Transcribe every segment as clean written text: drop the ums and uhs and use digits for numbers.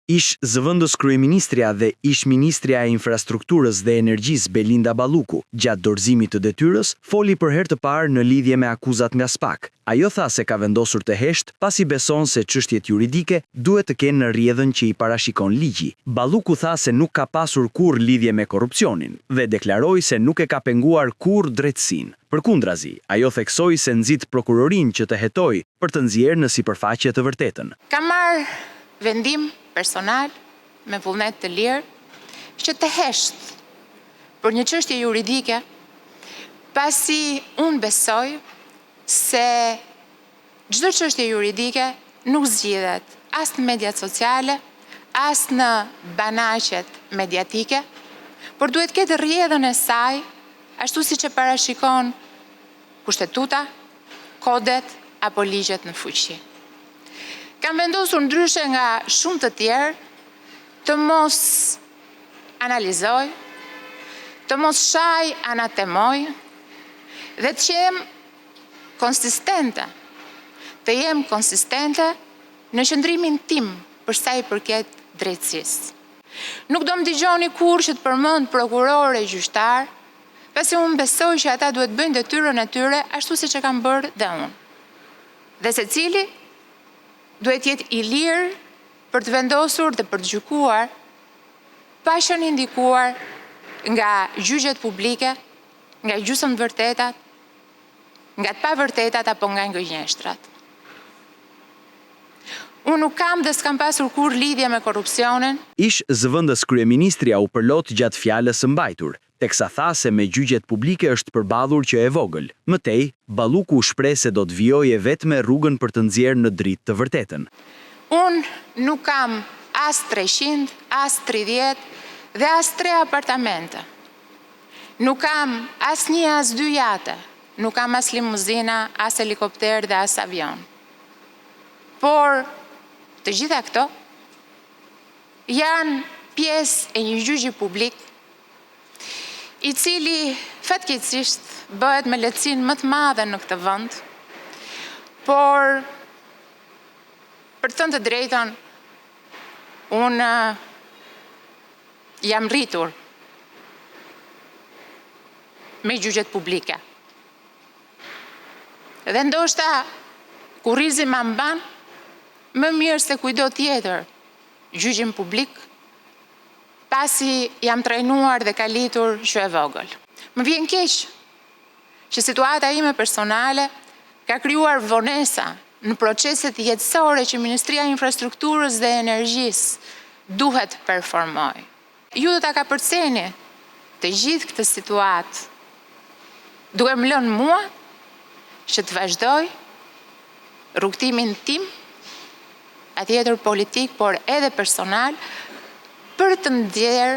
Ish zëvendës kryeministrja dhe ish ministrja e infrastrukturës dhe energjisë Belinda Balluku, gjatë dorëzimit të detyrës, foli për herë të parë në lidhje me akuzat nga SPAK. Ajo tha se ka vendosur të heshtë, pasi beson se çështjet juridike duhet të kenë në rrjedhën që i parashikon ligji. Balluku tha se nuk ka pasur kurrë lidhje me korrupsionin dhe deklaroi se nuk e ka penguar kurrë drejtësinë. Përkundrazi, ajo theksoi se nxit prokurorinë që të hetojë për të nxjerrë në sipërfaqe të vërtetën. Ka marrë vendim personal me vullnet të lirë që të heshtë për një çështje juridike, pasi unë besoj se çdo çështje juridike nuk zgjidhet as në mediat sociale, as në banaqet mediatike, por duhet ketë rrjedhën e saj, ashtu siç e parashikon kushtetuta, kodet apo ligjet në fuqi. Kam vendosur ndryshe nga shumë të tjerë të mos analizoj, të mos shaj anatemoj dhe të jem konsistente, në qëndrimin tim për sa i përket drejtësisë. Nuk do më dëgjoni kurrë që të përmend prokuror e gjyqtar, pasi unë besoj që ata duhet bëjnë detyrën e tyre ashtu siç e kam bërë dhe unë. Dhe secili duhet jetë i lirë për të vendosur dhe për të gjykuar pa qenë indikuar nga gjyqjet publike, nga gjysmëvërtetat, nga të pavërtetat apo nga gënjeshtrat. Unë nuk kam dhe s'kam pasur kurrë lidhje me korrupsionin. Ish zëvendës kryeministrja u përlot gjatë fjalës së mbajtur, teksa tha se me gjyqjet publike është përballur që e vogël. Mëtej, Balluku shpreh se do të vijojë vetëm rrugën për të nxjerrë në dritë të vërtetën. Unë nuk kam as 300, as 30 dhe as 3 apartamente. Nuk kam as 1, as 2 jate. Nuk kam as limuzina, as helikopter dhe as avion. Por të gjitha këto janë pjesë e një gjyqi publik i cili fatkeqësisht bëhet me lehtësinë më të madhe në këtë vend, por për të thënë të drejtën, unë jam rritur me gjyqjet publike. Dhe ndoshta kurrizi ma mban më mirë se kujdo tjetër gjyqin publik, pasi jam trajnuar dhe kalitur që e vogël. Më vjen keq që situata ime personale ka krijuar vonesa në proceset jetësore që Ministria e Infrastrukturës dhe Energjisë duhet performoj. Ju do ta kapërceni të gjithë këtë situatë, duke më lënë mua që të vazhdoj rrugtimin tim, atjetër politik, por edhe personal, për të ndjerë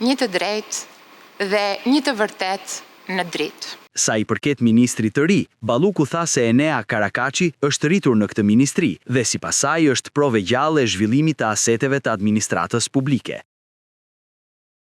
një të drejtë dhe një të vërtet në dritë. Sa i përket ministrit të ri, Balluku tha se Enea Karakaçi është rritur në këtë ministri dhe sipas saj është provë gjallë e zhvillimit të aseteve të administratës publike.